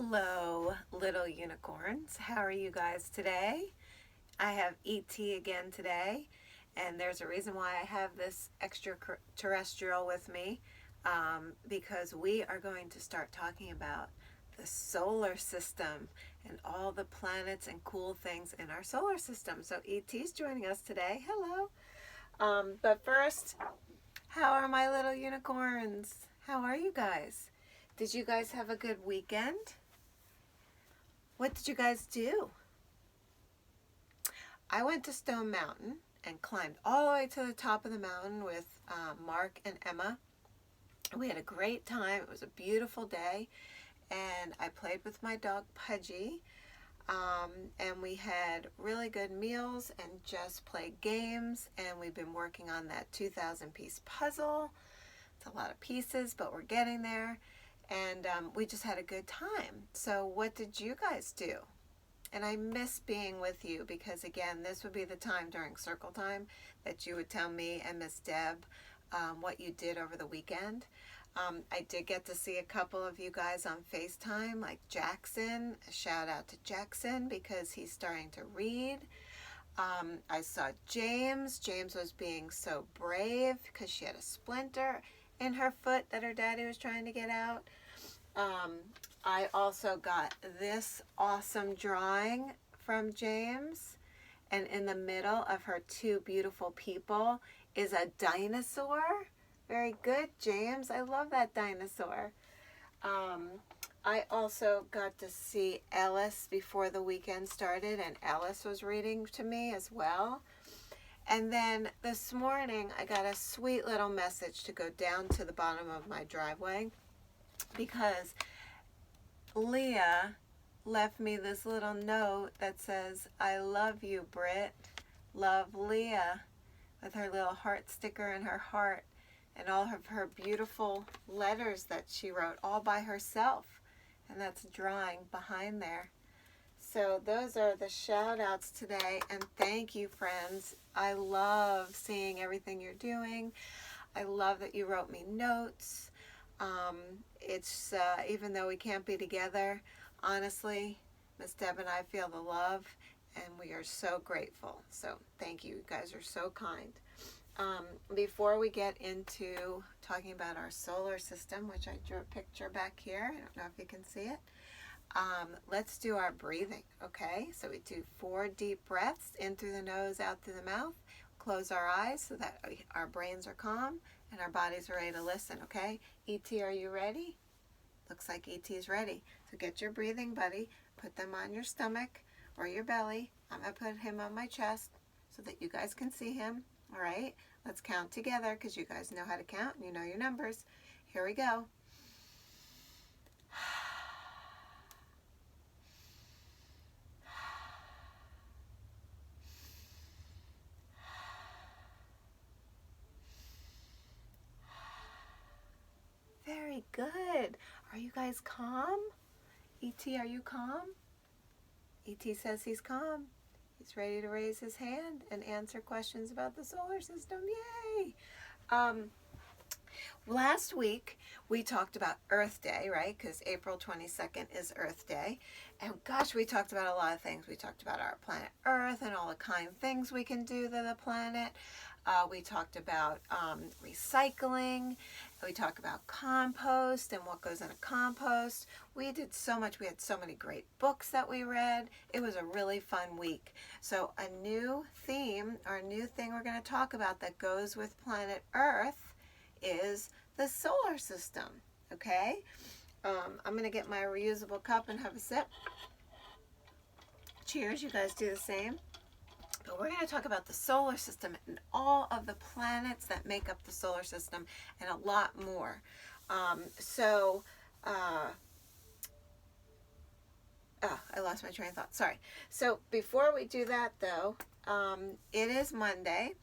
Hello, little unicorns. How are you guys today? I have ET again today, and there's a reason why I have this extraterrestrial with me because we are going to start talking about the solar system and all the planets and cool things in our solar system. So ET's joining us today. Hello. But first, how are my little unicorns? How are you guys? Did you guys have a good weekend? What did you guys do? I went to Stone Mountain and climbed all the way to the top of the mountain with Mark and Emma. We had a great time. It was a beautiful day, and I played with my dog Pudgy, and we had really good meals and just played games, and we've been working on that 2,000 piece puzzle. It's a lot of pieces, but we're getting there, and we just had a good time. So what did you guys do? And I miss being with you because, again, this would be the time during circle time that you would tell me and Miss Deb what you did over the weekend. I did get to see a couple of you guys on FaceTime, like Jackson. A shout out to Jackson because he's starting to read. I saw James. James was being so brave because she had a splinter in her foot that her daddy was trying to get out. I also got this awesome drawing from James, and in the middle of her two beautiful people is a dinosaur. Very good, James. I love that dinosaur. I also got to see Ellis before the weekend started, and Ellis was reading to me as well. And then this morning I got a sweet little message to go down to the bottom of my driveway because Leah left me this little note that says, "I love you, Britt. Love, Leah," with her little heart sticker and her heart and all of her beautiful letters that she wrote all by herself. And that's a drawing behind there. So those are the shout outs today, and thank you, friends. I love seeing everything you're doing. I love that you wrote me notes. It's even though we can't be together, honestly, Miss Deb and I feel the love, and we are so grateful. So thank you. You guys are so kind. Before we get into talking about our solar system, which I drew a picture back here, I don't know if you can see it, let's do our breathing, okay? So we do 4 deep breaths, in through the nose, out through the mouth. Close our eyes so that our brains are calm and our bodies are ready to listen, okay? E.T., are you ready? Looks like E.T. is ready. So get your breathing buddy, put them on your stomach or your belly. I'm going to put him on my chest so that you guys can see him, all right? Let's count together because you guys know how to count and you know your numbers. Here we go. Very good. Are you guys calm? E.T., are you calm? E.T. says he's calm. He's ready to raise his hand and answer questions about the solar system. Yay! Last week, we talked about Earth Day, right? Because April 22nd is Earth Day. And gosh, we talked about a lot of things. We talked about our planet Earth and all the kind things we can do to the planet. We talked about recycling. We talked about compost and what goes in a compost. We did so much. We had so many great books that we read. It was a really fun week. So a new theme, or a new thing we're going to talk about that goes with planet Earth is the solar system, okay? I'm going to get my reusable cup and have a sip. Cheers, you guys do the same. But we're going to talk about the solar system and all of the planets that make up the solar system and a lot more. I lost my train of thought. Sorry. So before we do that, though, it is Monday,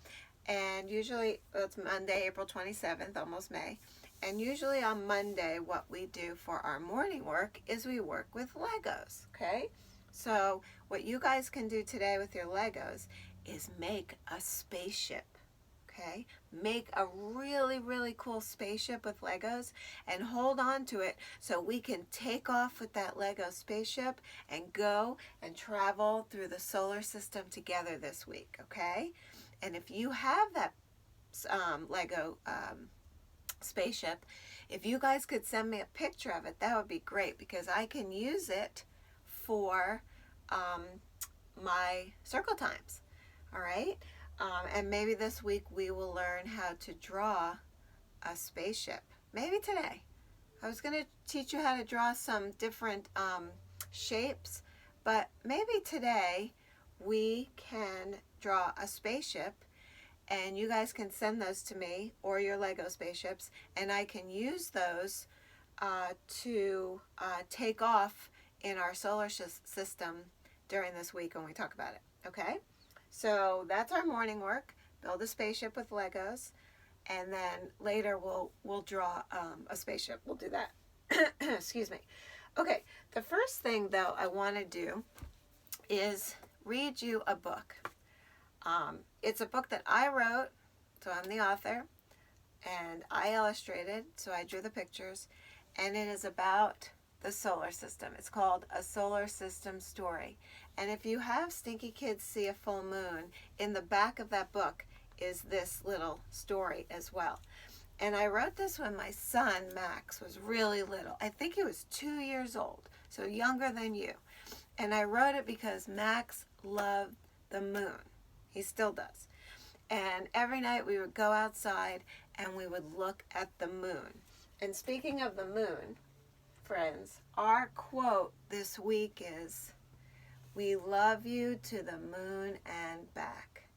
and usually it's Monday, April 27th, almost May. And usually on Monday, what we do for our morning work is we work with Legos, okay? So what you guys can do today with your Legos is make a spaceship, Okay, make a really, really cool spaceship with Legos and hold on to it so we can take off with that Lego spaceship and go and travel through the solar system together this week, okay? And if you have that Lego spaceship, if you guys could send me a picture of it, that would be great, because I can use it for my circle times. All right, and maybe this week we will learn how to draw a spaceship. Maybe today. I was going to teach you how to draw some different shapes, but maybe today we can draw a spaceship, and you guys can send those to me, or your Lego spaceships, and I can use those to take off in our solar system during this week when we talk about it. Okay, so that's our morning work. Build a spaceship with Legos, and then later we'll draw a spaceship. We'll do that. Excuse me. Okay, the first thing though I want to do is read you a book. It's a book that I wrote, so I'm the author, and I illustrated, so I drew the pictures, and it is about the solar system. It's called A Solar System Story. And if you have Stinky Kids See a Full Moon, in the back of that book is this little story as well. And I wrote this when my son, Max, was really little. I think he was 2 years old, so younger than you. And I wrote it because Max loved the moon. He still does. And every night we would go outside and we would look at the moon. And speaking of the moon, friends, our quote this week is, "We love you to the moon and back."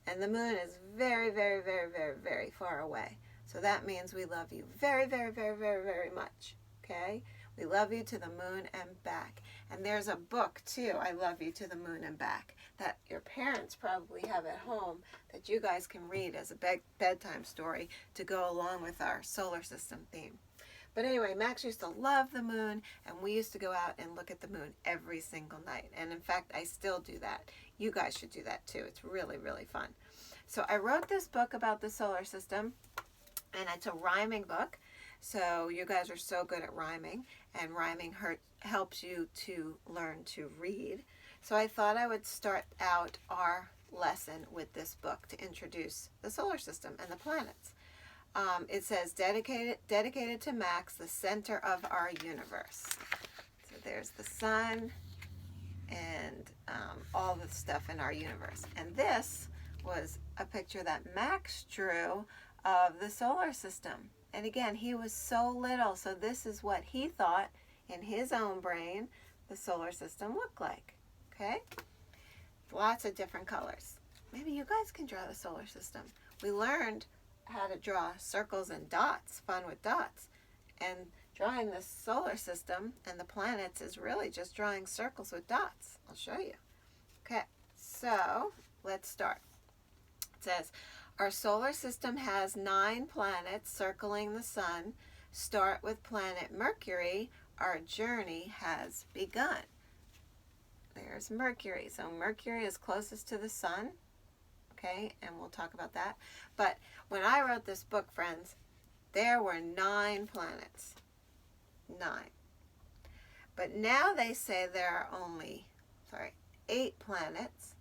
And the moon is very, very, very, very, very far away. So that means we love you very, very, very, very, very much. Okay? We love you to the moon and back. And there's a book too, I Love You to the Moon and Back, that your parents probably have at home that you guys can read as a bedtime story to go along with our solar system theme. But anyway, Max used to love the moon, and we used to go out and look at the moon every single night. And in fact, I still do that. You guys should do that too. It's really, really fun. So I wrote this book about the solar system, and it's a rhyming book. So you guys are so good at rhyming, and rhyming helps you to learn to read. So I thought I would start out our lesson with this book to introduce the solar system and the planets. It says, dedicated to Max, the center of our universe. So there's the sun and all the stuff in our universe. And this was a picture that Max drew of the solar system. And again, he was so little, so this is what he thought in his own brain the solar system looked like. Okay? Lots of different colors. Maybe you guys can draw the solar system. We learned how to draw circles and dots, fun with dots. And drawing the solar system and the planets is really just drawing circles with dots. I'll show you. Okay, so let's start. It says, our solar system has 9 planets circling the sun. Start with planet Mercury. Our journey has begun. There's Mercury. So Mercury is closest to the sun. Okay, and we'll talk about that. But when I wrote this book, friends, there were 9 planets. 9. But now they say there are only, 8 planets,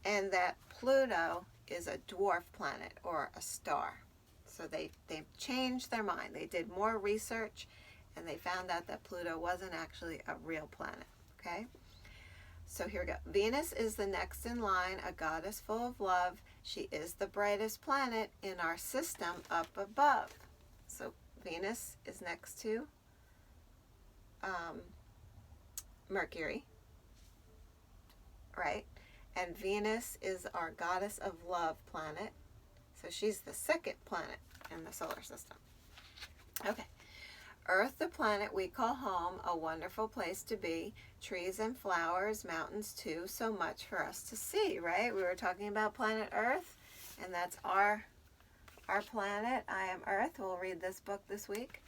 and that Pluto is a dwarf planet or a star. So they've changed their mind. They did more research, and they found out that Pluto wasn't actually a real planet. Okay? So here we go. Venus is the next in line, a goddess full of love. She is the brightest planet in our system up above. So Venus is next to Mercury, right? And Venus is our goddess of love planet. So she's the second planet in the solar system. Okay. Earth, the planet we call home, a wonderful place to be. Trees and flowers, mountains too, so much for us to see, right? We were talking about planet Earth, and that's our planet. I am Earth. We'll read this book this week.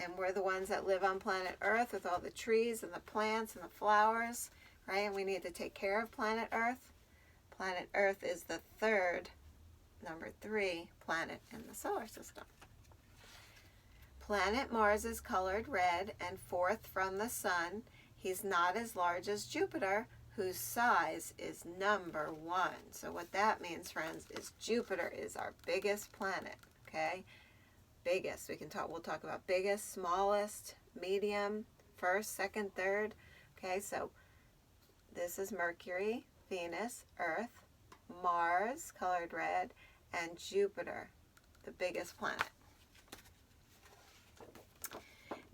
And we're the ones that live on planet Earth with all the trees and the plants and the flowers, right? And we need to take care of planet Earth. Planet Earth is the 3rd number 3 planet in the solar system. Planet Mars is colored red and 4th from the sun. He's not as large as Jupiter, whose size is number 1. So what that means, friends, is Jupiter is our biggest planet, okay? Biggest. We'll talk about biggest, smallest, medium, first, second, third. Okay, so this is Mercury, Venus, Earth, Mars, colored red, and Jupiter, the biggest planet.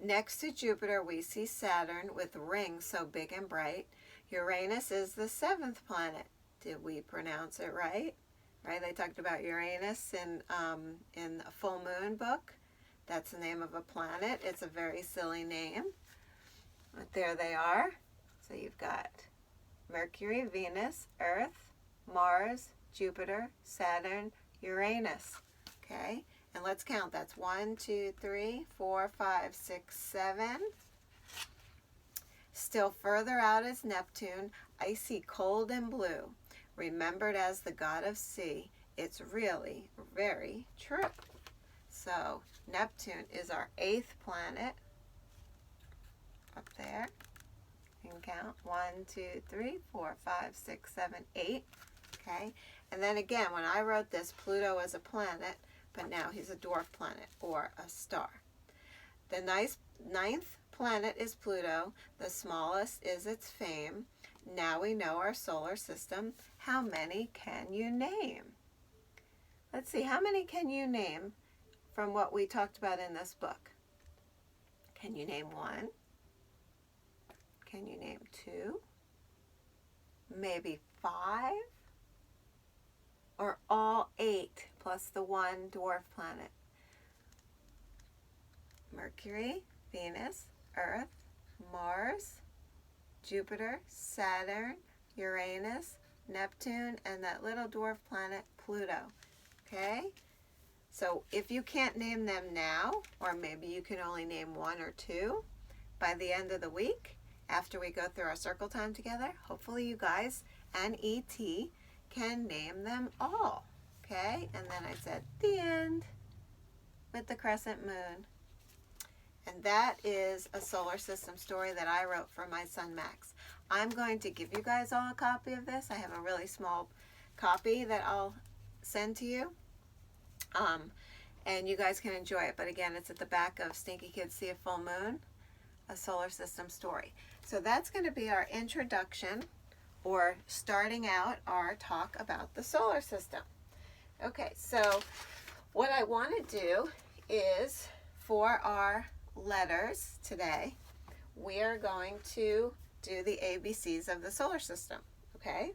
Next to Jupiter, we see Saturn with rings so big and bright. Uranus is the 7th planet. Did we pronounce it right? Right? They talked about Uranus in a full moon book. That's the name of a planet. It's a very silly name. But there they are. So you've got Mercury, Venus, Earth, Mars, Jupiter, Saturn, Uranus. Okay? And let's count. That's 1, 2, 3, 4, 5, 6, 7. Still further out is Neptune, icy cold and blue. Remembered as the god of sea. It's really very true. So Neptune is our 8th planet. Up there. You can count 1, 2, 3, 4, 5, 6, 7, 8. Okay? And then again, when I wrote this, Pluto was a planet, but now he's a dwarf planet or a star. The 9th planet is Pluto. The smallest is its fame. Now we know our solar system. How many can you name? Let's see, how many can you name from what we talked about in this book? Can you name 1? Can you name 2? Maybe 5? Or all 8 plus the 1 dwarf planet? Mercury, Venus, Earth, Mars, Jupiter, Saturn, Uranus, Neptune, and that little dwarf planet, Pluto. Okay? So if you can't name them now, or maybe you can only name 1 or 2, by the end of the week, after we go through our circle time together, hopefully you guys and ET can name them all. Okay? And then I said, the end, with the crescent moon. And that is a solar system story that I wrote for my son Max. I'm going to give you guys all a copy of this. I have a really small copy that I'll send to you. And you guys can enjoy it. But again, it's at the back of Stinky Kids See a Full Moon, a solar system story. So that's going to be our introduction, or starting out our talk about the solar system. Okay, so what I want to do is, for our letters today, we are going to do the ABCs of the solar system. Okay,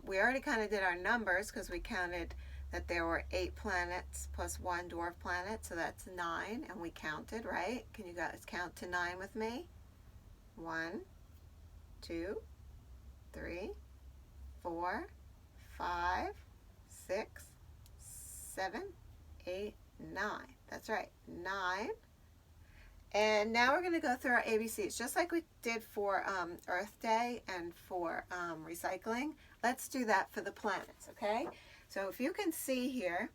we already kind of did our numbers because we counted that there were 8 planets plus 1 dwarf planet, so that's 9, and we counted, right? Can you guys count to 9 with me? 1, 2, 3, 4, 5, 6, 7, 8, 9. That's right, 9. And now we're going to go through our ABCs, just like we did for Earth Day and for recycling. Let's do that for the planets, okay? So if you can see here,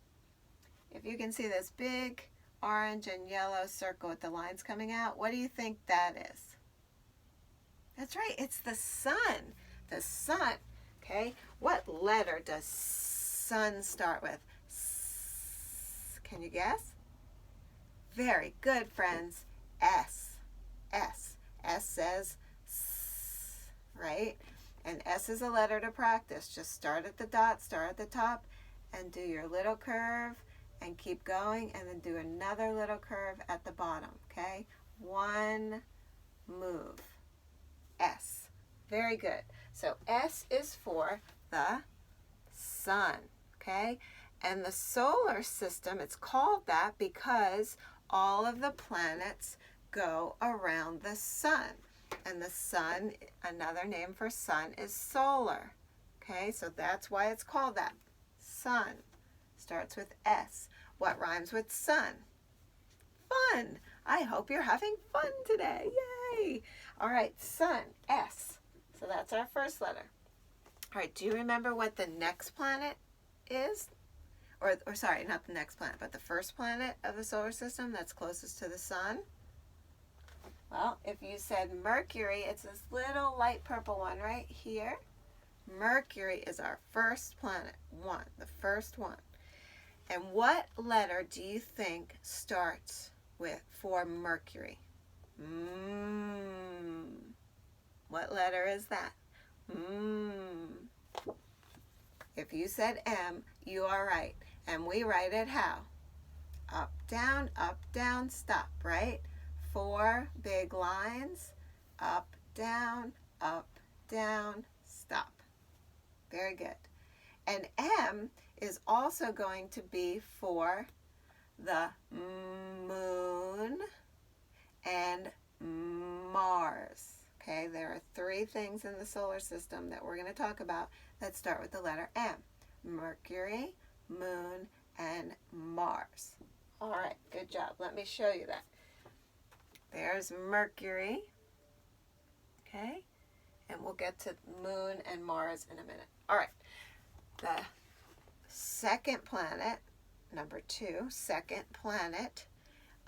if you can see this big orange and yellow circle with the lines coming out, what do you think that is? That's right, it's the sun. The sun, okay? What letter does sun start with? S. Can you guess? Very good, friends. S. S. S says S, right? And S is a letter to practice. Just start at the dot, start at the top, and do your little curve, and keep going, and then do another little curve at the bottom, okay? One move. S. Very good. So S is for the sun, okay? And the solar system, it's called that because all of the planets go around the sun. And the sun, another name for sun, is solar. Okay, so that's why it's called that. Sun. Starts with S. What rhymes with sun? Fun. I hope you're having fun today. Yay! All right, sun, S. So that's our first letter. All right, do you remember what the next planet is? or sorry, not the next planet, but the first planet of the solar system that's closest to the sun? Well, if you said Mercury, it's this little light purple one right here. Mercury is our first planet, the first one. And what letter do you think starts for Mercury? What letter is that? If you said M, you are right. And we write it how? Up, down, stop, right? 4 big lines. Up, down, stop. Very good. And M is also going to be for the moon and Mars. Okay, there are 3 things in the solar system that we're going to talk about that start with the letter M. Mercury, moon, and Mars. All right, good job. Let me show you that. There's Mercury. Okay, and we'll get to moon and Mars in a minute. All right, the second planet, number 2, second planet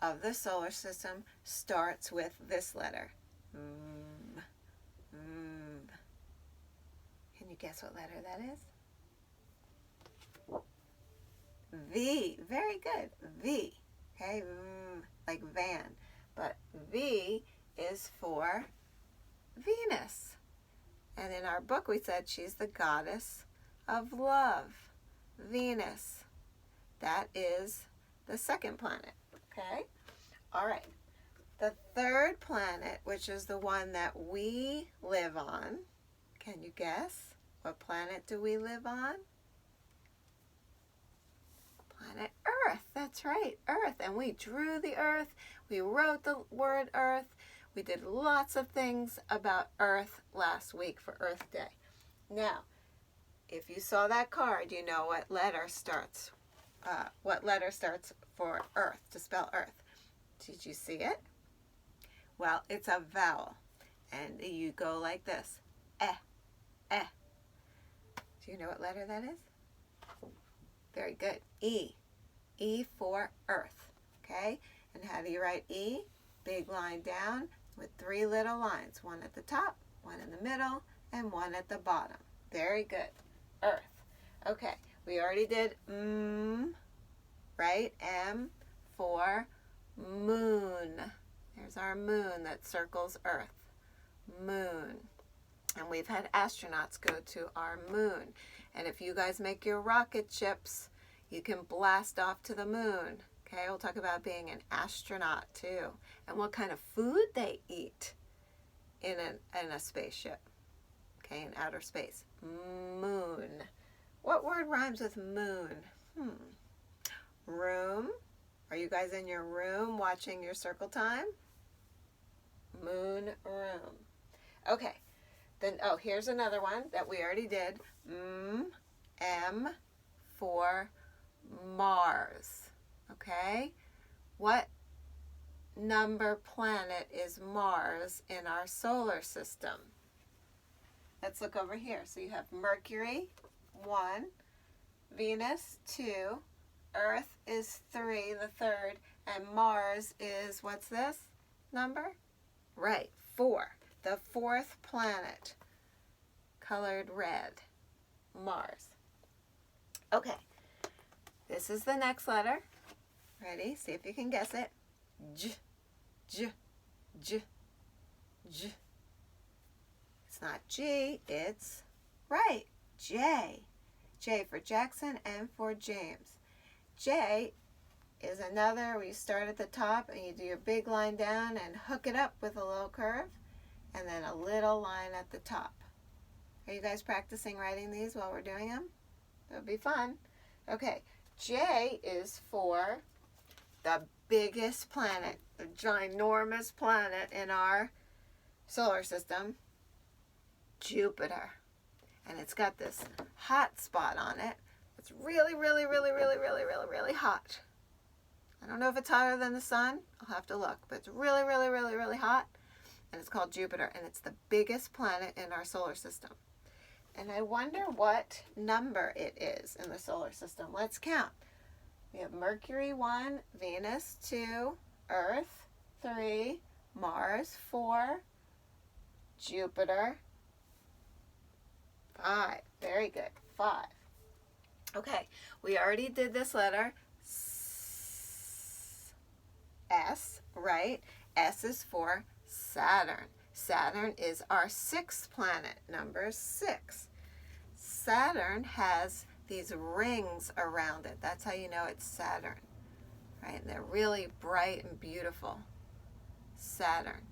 of the solar system starts with this letter. Can you guess what letter that is? V. Very good. V. Okay, like van. But V is for Venus. And in our book we said she's the goddess of love. Venus. That is the second planet. Okay? All right. The third planet, which is the one that we live on, can you guess? What planet do we live on? Planet Earth. That's right, Earth. And we drew the Earth. We wrote the word Earth. We did lots of things about Earth last week for Earth Day. Now, if you saw that card, you know what letter starts for Earth, to spell Earth. Did you see it? Well, it's a vowel. And you go like this. Eh. Do you know what letter that is? Very good. E. E for Earth. Okay? And how do you write E? Big line down with 3 little lines. One at the top, one in the middle, and one at the bottom. Very good. Earth. Okay. We already did right? M for moon. There's our moon that circles Earth. Moon. And we've had astronauts go to our moon. And if you guys make your rocket ships, you can blast off to the moon. Okay, we'll talk about being an astronaut too. And what kind of food they eat in a spaceship. Okay, in outer space. Moon. What word rhymes with moon? Room. Are you guys in your room watching your circle time? Moon room. Okay. Then, here's another one that we already did. M for Mars. Okay? What number planet is Mars in our solar system? Let's look over here. So you have Mercury, 1, Venus, 2, Earth is 3, the third, and Mars is, what's this number? Right, 4. The 4th planet, colored red, Mars. Okay, this is the next letter. Ready? See if you can guess it. J. It's not G, it's, right, J. J for Jackson and for James. J is another where you start at the top and you do your big line down and hook it up with a little curve. And then a little line at the top. Are you guys practicing writing these while we're doing them? That would be fun. Okay, J is for the biggest planet, the ginormous planet in our solar system, Jupiter. And it's got this hot spot on it. It's really hot. I don't know if it's hotter than the sun. I'll have to look. But it's really hot. And it's called Jupiter, and it's the biggest planet in our solar system. And I wonder what number it is in the solar system. Let's count. We have Mercury 1, Venus 2, Earth 3, Mars 4, Jupiter 5. Very good. 5. Okay, we already did this letter S, right? S is for Saturn. Saturn is our 6th planet, number 6. Saturn has these rings around it. That's how you know it's Saturn, right? And they're really bright and beautiful. Saturn,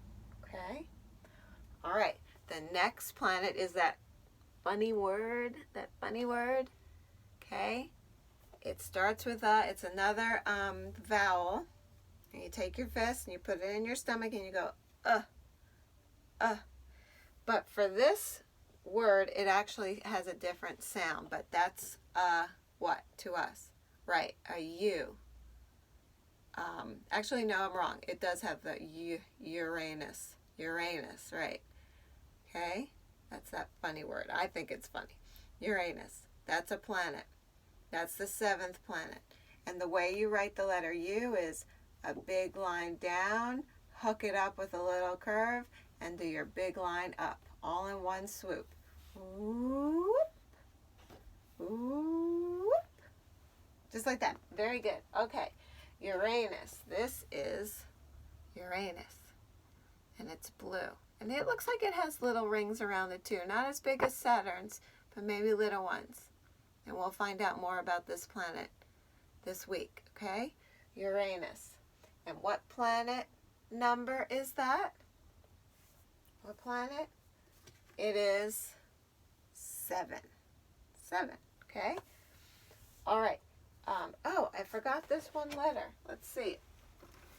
okay? All right, the next planet is that funny word, okay? It starts with it's another vowel. And you take your fist and you put it in your stomach and you go, But for this word, it actually has a different sound, but that's what to us? Right, a U. Actually, no, I'm wrong. It does have the Uranus. Uranus, right. Okay, that's that funny word. I think it's funny. Uranus, that's a planet. That's the 7th planet. And the way you write the letter U is a big line down, hook it up with a little curve, and do your big line up, all in one swoop. Whoop, whoop. Just like that. Very good. Okay. Uranus. This is Uranus. And it's blue. And it looks like it has little rings around it too. Not as big as Saturn's, but maybe little ones. And we'll find out more about this planet this week, okay? Uranus. And what planet number is that? What planet? It is 7. 7, okay? All right. I forgot this one letter. Let's see.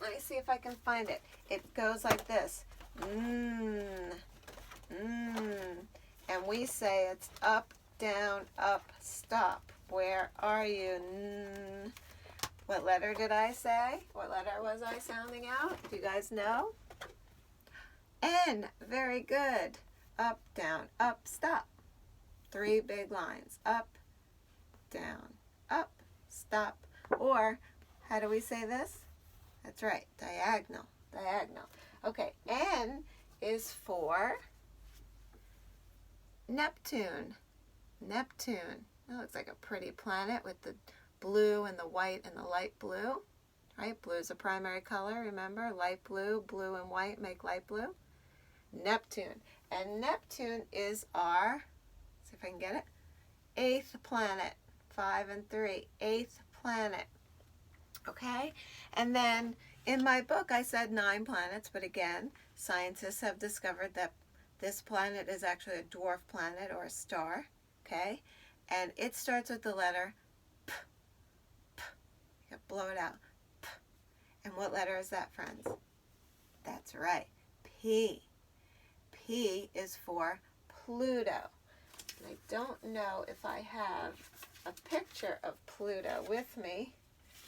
Let me see if I can find it. It goes like this. And we say it's up, down, up, stop. Where are you? What letter did I say? What letter was I sounding out? Do you guys know? N. Very good. Up, down, up, stop. 3 big lines. Up, down, up, stop. Or, how do we say this? That's right. Diagonal. Diagonal. Okay. N is for Neptune. Neptune. That looks like a pretty planet with the blue and the white and the light blue. Right? Blue is a primary color, remember? Light blue, blue and white make light blue. Neptune. And Neptune is our, see if I can get it, 8th planet. 5 and 3. 8th planet. Okay? And then in my book I said 9 planets, but again, scientists have discovered that this planet is actually a dwarf planet or a star. Okay? And it starts with the letter P. P. You blow it out. P. And what letter is that, friends? That's right. P. P is for Pluto. And I don't know if I have a picture of Pluto with me.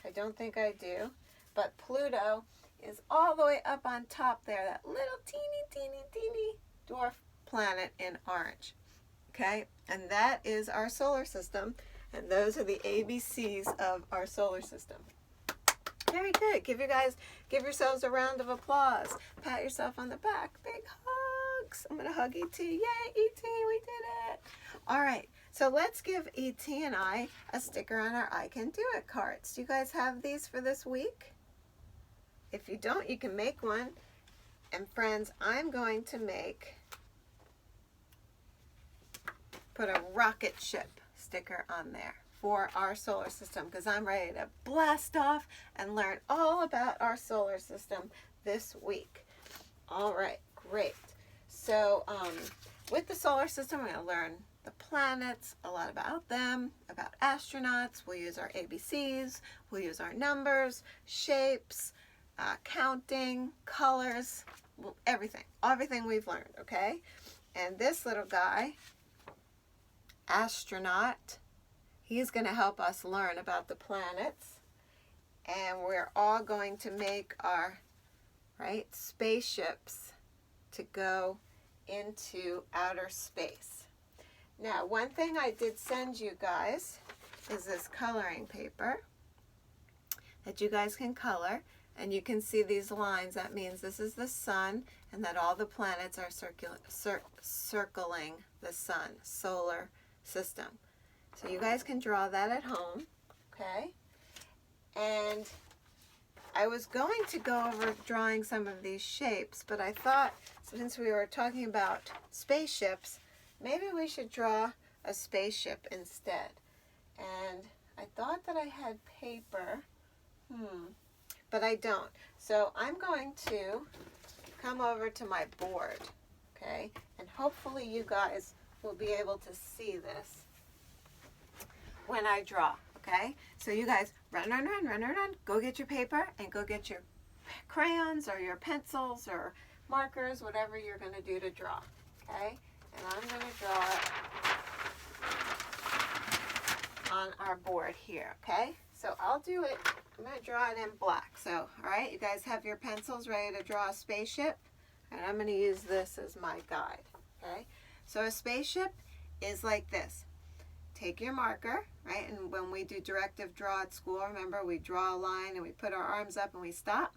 I don't think I do. But Pluto is all the way up on top there, that little teeny dwarf planet in orange. Okay? And that is our solar system. And those are the ABCs of our solar system. Very good. Give yourselves a round of applause. Pat yourself on the back. Big hugs. I'm going to hug E.T. Yay, E.T., we did it. All right. So let's give E.T. and I a sticker on our I Can Do It cards. Do you guys have these for this week? If you don't, you can make one. And friends, I'm going to put a rocket ship sticker on there for our solar system, because I'm ready to blast off and learn all about our solar system this week. All right, great. So with the solar system, we're going to learn the planets, a lot about them, about astronauts. We'll use our ABCs, we'll use our numbers, shapes, counting, colors, everything we've learned, okay? And this little guy, astronaut, he's going to help us learn about the planets. And we're all going to make our, spaceships to go into outer space. Now, one thing I did send you guys is this coloring paper that you guys can color, and you can see these lines. That means this is the sun, and that all the planets are circling the sun, solar system. So you guys can draw that at home, okay? And I was going to go over drawing some of these shapes, but I thought since we were talking about spaceships, maybe we should draw a spaceship instead. And I thought that I had paper, but I don't. So I'm going to come over to my board, okay? And hopefully you guys will be able to see this when I draw, okay? So you guys run, go get your paper and go get your crayons or your pencils or markers, whatever you're going to do to draw, okay? And I'm going to draw it on our board here, okay? So I'll do it, I'm going to draw it in black. So, all right, you guys have your pencils ready to draw a spaceship? And I'm going to use this as my guide, okay? So a spaceship is like this. Take your marker, right? And when we do directive draw at school, remember, we draw a line and we put our arms up and we stop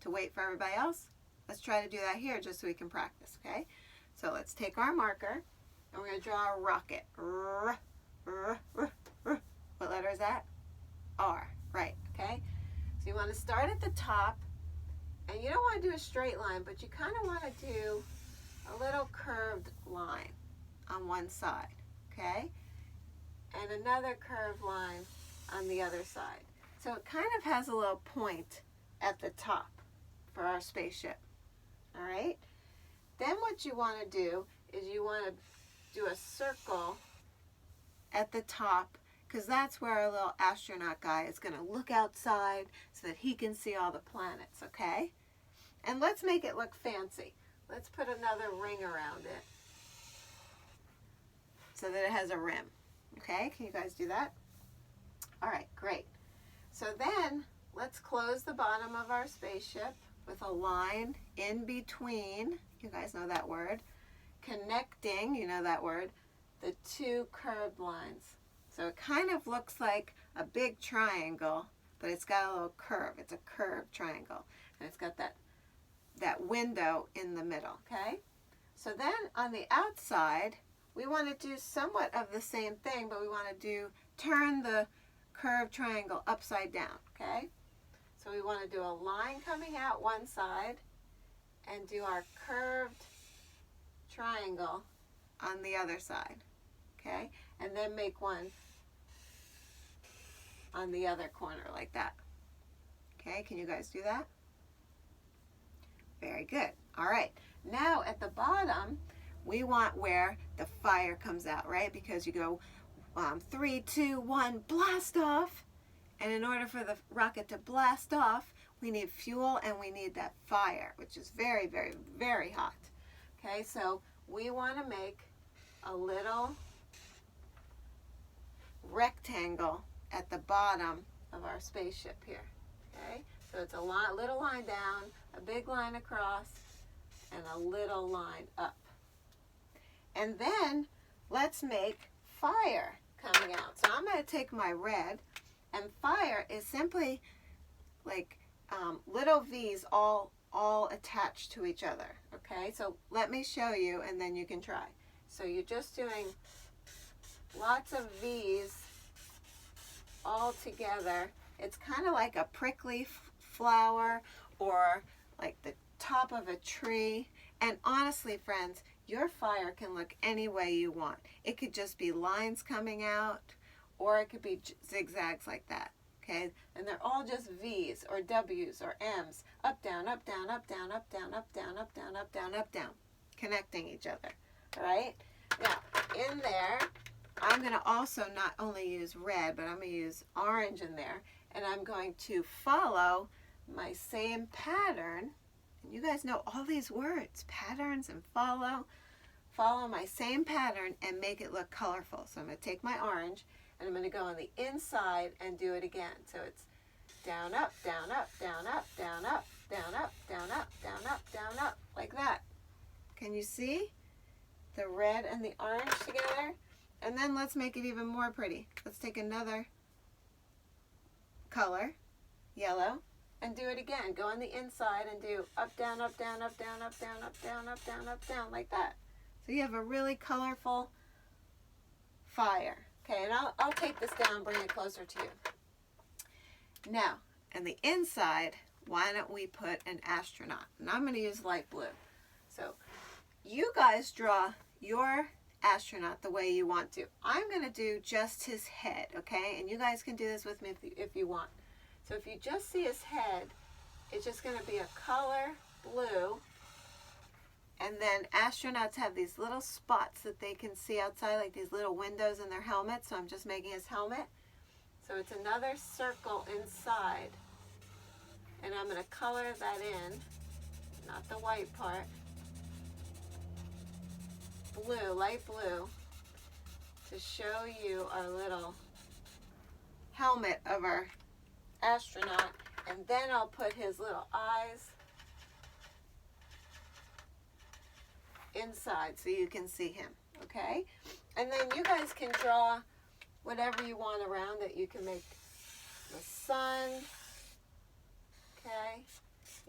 to wait for everybody else. Let's try to do that here just so we can practice, okay? So let's take our marker and we're going to draw a rocket. What letter is that? R, right, okay? So you want to start at the top, and you don't want to do a straight line, but you kind of want to do a little curved line on one side, okay? And another curved line on the other side. So it kind of has a little point at the top for our spaceship, all right? Then what you want to do is you want to do a circle at the top, because that's where our little astronaut guy is going to look outside so that he can see all the planets, okay? And let's make it look fancy. Let's put another ring around it so that it has a rim. Okay, can you guys do that? All right, great. So then let's close the bottom of our spaceship with a line in between, you guys know that word, connecting, you know that word, the two curved lines. So it kind of looks like a big triangle, but it's got a little curve. It's a curved triangle, and it's got that window in the middle, okay? So then on the outside, we want to do somewhat of the same thing, but we want to turn the curved triangle upside down, okay? So we want to do a line coming out one side and do our curved triangle on the other side, okay? And then make one on the other corner like that. Okay, can you guys do that? Very good. All right, now at the bottom, we want where the fire comes out, right? Because you go 3, 2, 1, blast off. And in order for the rocket to blast off, we need fuel and we need that fire, which is very, very, very hot. Okay, so we want to make a little rectangle at the bottom of our spaceship here. Okay, so it's a little line down, a big line across, and a little line up. And then let's make fire coming out. So I'm going to take my red, and fire is simply like little V's all attached to each other. Okay, so let me show you and then you can try. So you're just doing lots of V's all together. It's kind of like a prickly flower or like the top of a tree. And honestly, friends, your fire can look any way you want. It could just be lines coming out, or it could be zigzags like that. Okay, and they're all just V's or W's or M's, up, down, up, down, up, down, up, down, up, down, up, down, up, down, up, down, connecting each other. All right, now in there, I'm going to also not only use red, but I'm going to use orange in there, and I'm going to follow my same pattern. And you guys know all these words, patterns and follow my same pattern and make it look colorful. So I'm going to take my orange and I'm going to go on the inside and do it again. So it's down, up, down, up, down, up, down, up, down, up, down, up, down, up, down, up, like that. Can you see the red and the orange together? And then let's make it even more pretty. Let's take another color, yellow, and do it again. Go on the inside and do up, down, up, down, up, down, up, down, up, down, up, down, up, down, like that. So you have a really colorful fire. Okay, and I'll take this down and bring it closer to you. Now, on the inside, why don't we put an astronaut? And I'm going to use light blue. So you guys draw your astronaut the way you want to. I'm going to do just his head, okay? And you guys can do this with me if you want. So if you just see his head, it's just going to be a color blue. And then astronauts have these little spots that they can see outside, like these little windows in their helmet. So I'm just making his helmet. So it's another circle inside. And I'm going to color that in, not the white part. Blue, light blue, to show you our little helmet of our astronaut. And then I'll put his little eyes inside so you can see him, okay? And then you guys can draw whatever you want around it. You can make the sun, okay?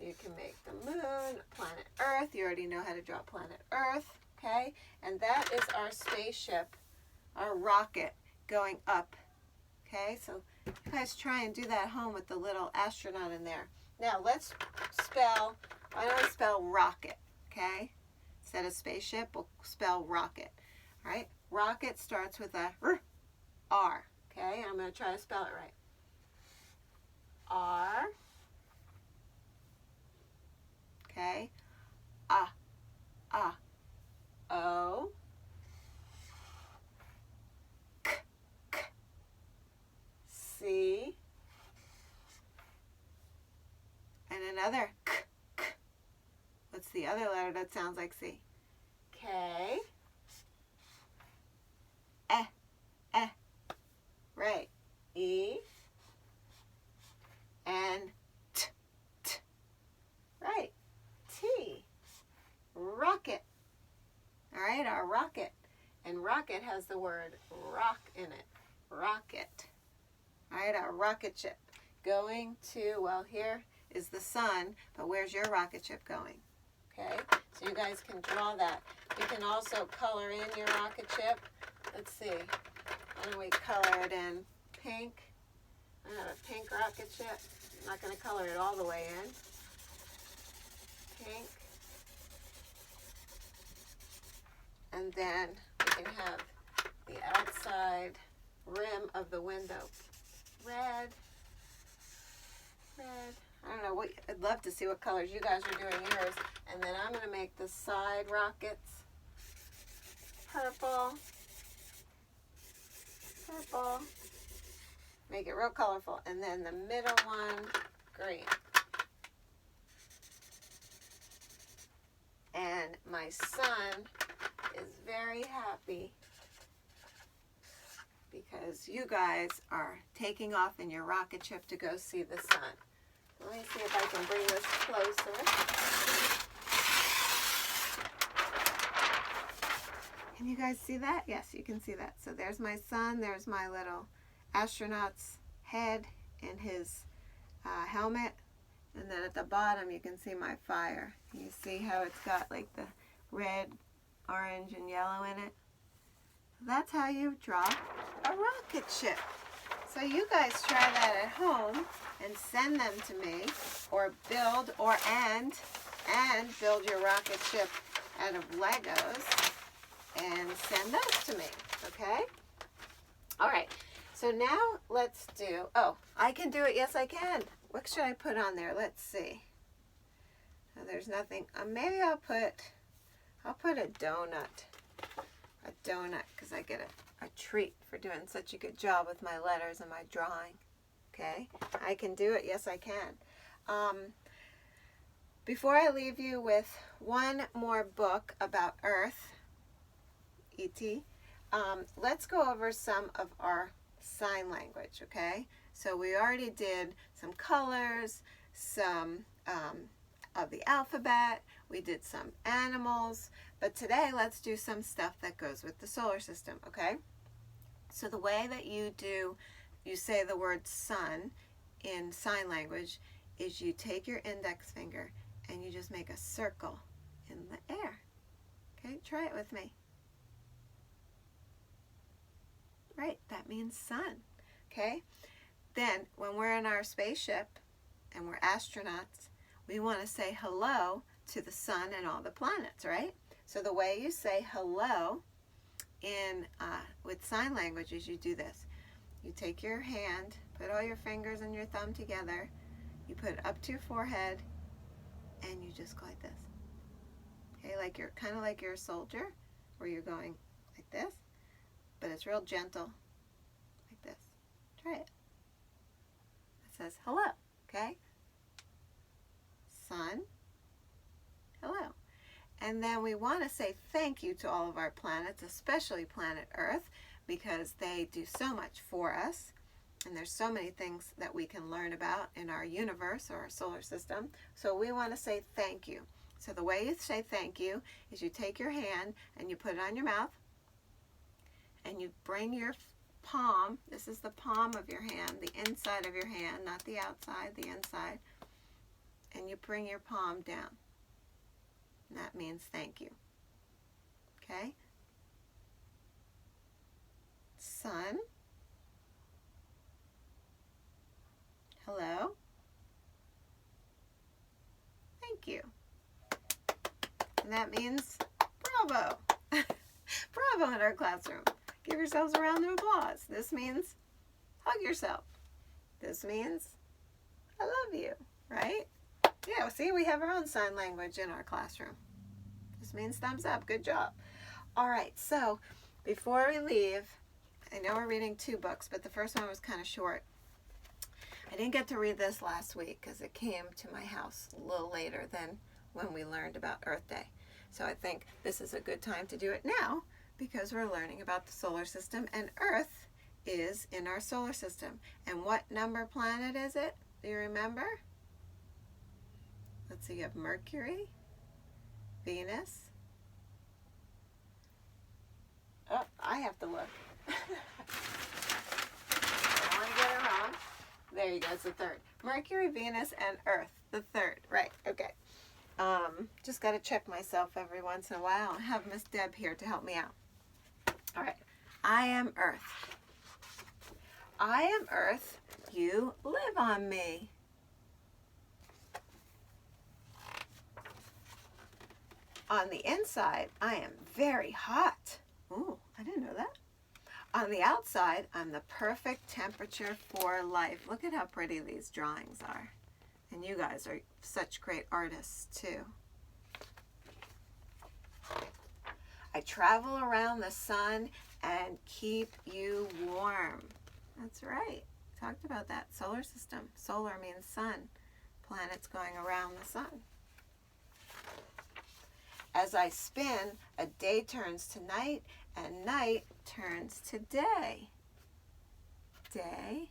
You can make the moon, planet Earth. You already know how to draw planet Earth, okay? And that is our spaceship, our rocket going up, okay? So you guys try and do that at home with the little astronaut in there. Now let's spell, why don't we spell rocket, okay? Instead of spaceship, we'll spell rocket, all right? Rocket starts with a R, okay? And I'm going to try to spell it right. R, okay? O, K, C, and another K. What's the other letter that sounds like C? K, right, E, and T, right, T, rocket. All right, our rocket. And rocket has the word rock in it. Rocket. All right, our rocket ship going to, well, here is the sun, but where's your rocket ship going? Okay, so you guys can draw that. You can also color in your rocket ship. Let's see. Why don't we color it in pink? I have a pink rocket ship. I'm not going to color it all the way in. Pink. And then we can have the outside rim of the window. Red. I don't know, I'd love to see what colors you guys are doing yours. And then I'm going to make the side rockets purple. Make it real colorful. And then the middle one, green. And my son is very happy because you guys are taking off in your rocket ship to go see the sun. Let me see if I can bring this closer. Can you guys see that? Yes, you can see that. So there's my son. There's my little astronaut's head in his helmet. And then at the bottom you can see my fire. You see how it's got like the red, orange, and yellow in it? That's how you draw a rocket ship. So you guys try that at home and send them to me, or build and build your rocket ship out of Legos and send those to me, okay? All right, so now let's do, oh, I can do it, yes I can. What should I put on there? Let's see. There's nothing, maybe I'll put a donut. A donut, because I get a treat for doing such a good job with my letters and my drawing. Okay, I can do it. Yes, I can. Before I leave you with one more book about Earth, E.T., let's go over some of our sign language, okay? So we already did some colors, some of the alphabet, we did some animals, but today let's do some stuff that goes with the solar system, okay? So the way that you say the word sun in sign language is you take your index finger and you just make a circle in the air. Okay, try it with me. Right, that means sun. Okay, then when we're in our spaceship and we're astronauts, we want to say hello to the sun and all the planets, right? So the way you say hello with sign language is you do this. You take your hand, put all your fingers and your thumb together, you put it up to your forehead, and you just go like this. Okay, like you're kind of like you're a soldier, where you're going like this, but it's real gentle, like this. Try it. It says hello, okay? Sun, hello. And then we want to say thank you to all of our planets, especially planet Earth, because they do so much for us. And there's so many things that we can learn about in our universe or our solar system. So we want to say thank you. So the way you say thank you is you take your hand and you put it on your mouth, and you bring your palm, this is the palm of your hand, the inside of your hand, not the outside, the inside, and you bring your palm down. And that means thank you. Okay? Sun. Hello. Thank you. And that means bravo. Bravo in our classroom. Give yourselves a round of applause. This means hug yourself. This means I love you, right? Yeah, see, we have our own sign language in our classroom. This means thumbs up. Good job. All right, so before we leave, I know we're reading 2 books, but the first one was kind of short. I didn't get to read this last week because it came to my house a little later than when we learned about Earth Day. So I think this is a good time to do it now because we're learning about the solar system, and Earth is in our solar system. And what number planet is it? Do you remember? Let's see, you have Mercury, Venus. Oh, I have to look. I don't want to get it wrong. There you go, it's the 3rd. Mercury, Venus, and Earth, the 3rd. Right, okay. Just got to check myself every once in a while. I have Miss Deb here to help me out. All right, I am Earth. I am Earth. You live on me. On the inside, I am very hot. Ooh, I didn't know that. On the outside, I'm the perfect temperature for life. Look at how pretty these drawings are. And you guys are such great artists, too. I travel around the sun and keep you warm. That's right. Talked about that. Solar system. Solar means sun. Planets going around the sun. As I spin, a day turns to night, and night turns to day. Day,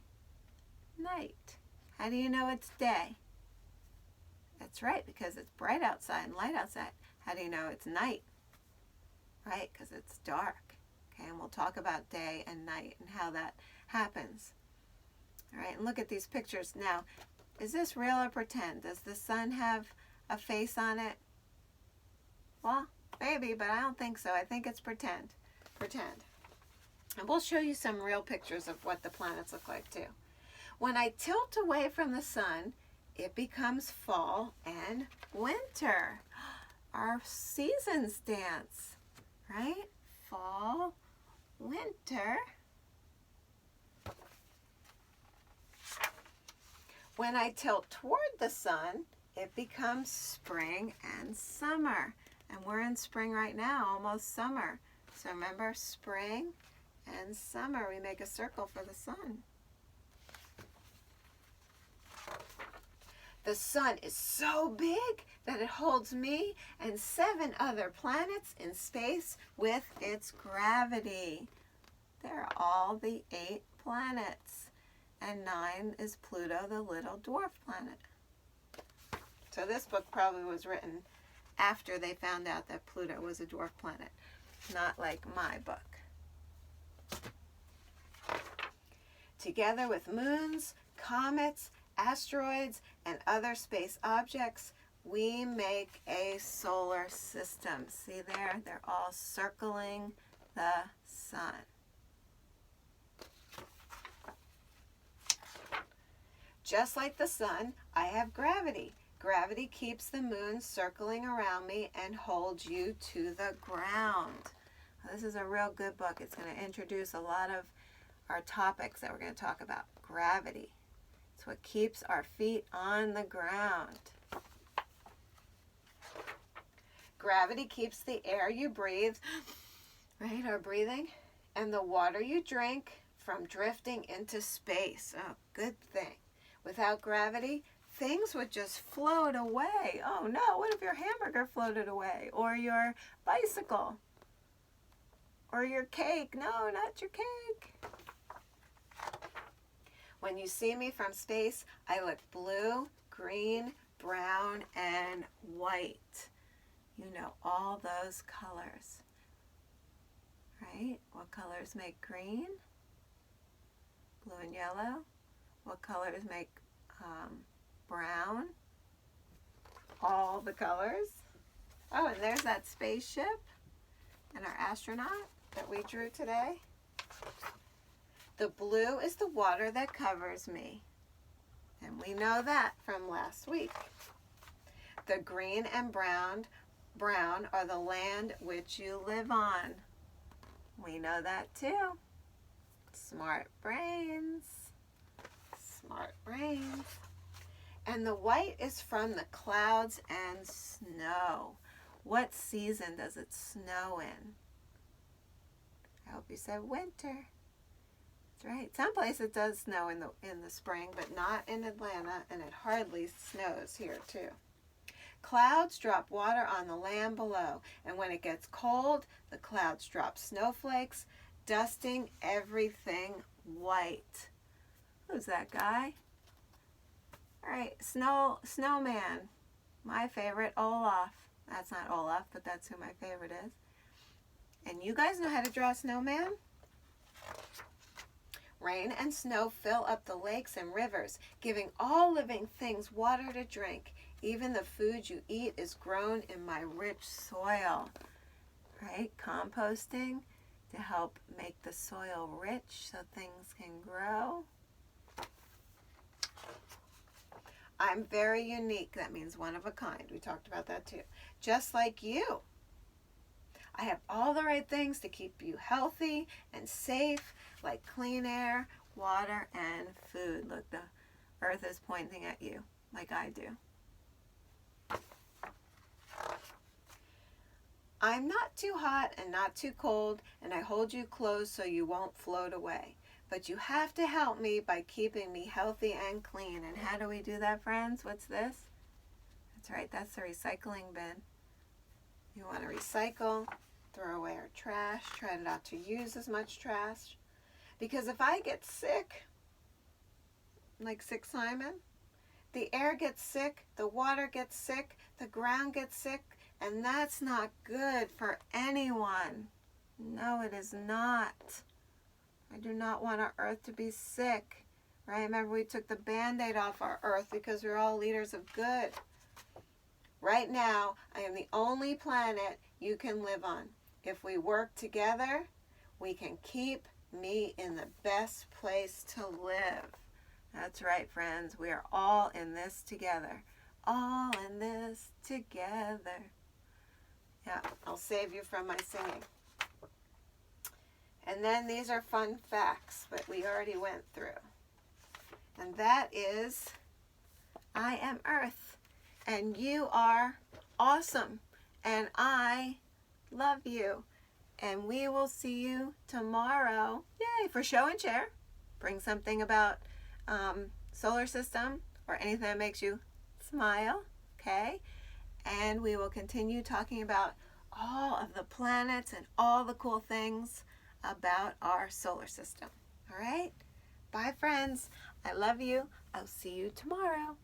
night. How do you know it's day? That's right, because it's bright outside and light outside. How do you know it's night? Right, because it's dark. Okay, and we'll talk about day and night and how that happens. All right, and look at these pictures. Now, is this real or pretend? Does the sun have a face on it? Well, maybe, but I don't think so. I think it's pretend. Pretend. And we'll show you some real pictures of what the planets look like too. When I tilt away from the sun, it becomes fall and winter. Our seasons dance, right? Fall, winter. When I tilt toward the sun, it becomes spring and summer. And we're in spring right now, almost summer. So remember, spring and summer, we make a circle for the sun. The sun is so big that it holds me and 7 other planets in space with its gravity. They're all the 8 planets. And 9 is Pluto, the little dwarf planet. So this book probably was written after they found out that Pluto was a dwarf planet, not like my book. Together with moons, comets, asteroids, and other space objects, we make a solar system. See there? They're all circling the sun. Just like the sun, I have gravity. Gravity keeps the moon circling around me and holds you to the ground. This is a real good book. It's going to introduce a lot of our topics that we're going to talk about. Gravity. It's what keeps our feet on the ground. Gravity keeps the air you breathe, right, our breathing, and the water you drink from drifting into space. Oh, good thing. Without gravity, things would just float away. Oh no, what if your hamburger floated away? Or your bicycle? Or your cake? No, not your cake. When you see me from space, I look blue, green, brown, and white. You know all those colors, right? What colors make green? Blue and yellow. What colors make brown? All the colors. Oh, and there's that spaceship and our astronaut that we drew today. The blue is the water that covers me. And we know that from last week. The green and brown are the land which you live on. We know that too. Smart brains. Smart brains. And the white is from the clouds and snow. What season does it snow in? I hope you said winter. That's right. Someplace it does snow in the spring, but not in Atlanta, and it hardly snows here too. Clouds drop water on the land below, and when it gets cold, the clouds drop snowflakes, dusting everything white. Who's that guy? All right, snowman. My favorite, Olaf. That's not Olaf, but that's who my favorite is. And you guys know how to draw a snowman? Rain and snow fill up the lakes and rivers, giving all living things water to drink. Even the food you eat is grown in my rich soil. Right? Composting to help make the soil rich so things can grow. I'm very unique. That means one of a kind. We talked about that too. Just like you. I have all the right things to keep you healthy and safe, like clean air, water, and food. Look, the earth is pointing at you like I do. I'm not too hot and not too cold, and I hold you close so you won't float away. But you have to help me by keeping me healthy and clean. And how do we do that, friends? What's this? That's right, that's the recycling bin. You want to recycle, throw away our trash, try not to use as much trash. Because if I get sick, like Sick Simon, the air gets sick, the water gets sick, the ground gets sick, and that's not good for anyone. No, it is not. I do not want our earth to be sick. Right? Remember, we took the Band-Aid off our earth because we're all leaders of good. Right now, I am the only planet you can live on. If we work together, we can keep me in the best place to live. That's right, friends. We are all in this together. All in this together. Yeah, I'll save you from my singing. And then these are fun facts that we already went through. And that is, I am Earth, and you are awesome, and I love you. And we will see you tomorrow. Yay, for Show and Share. Bring something about solar system or anything that makes you smile, okay? And we will continue talking about all of the planets and all the cool things about our solar system. All right? Bye, friends. I love you. I'll see you tomorrow.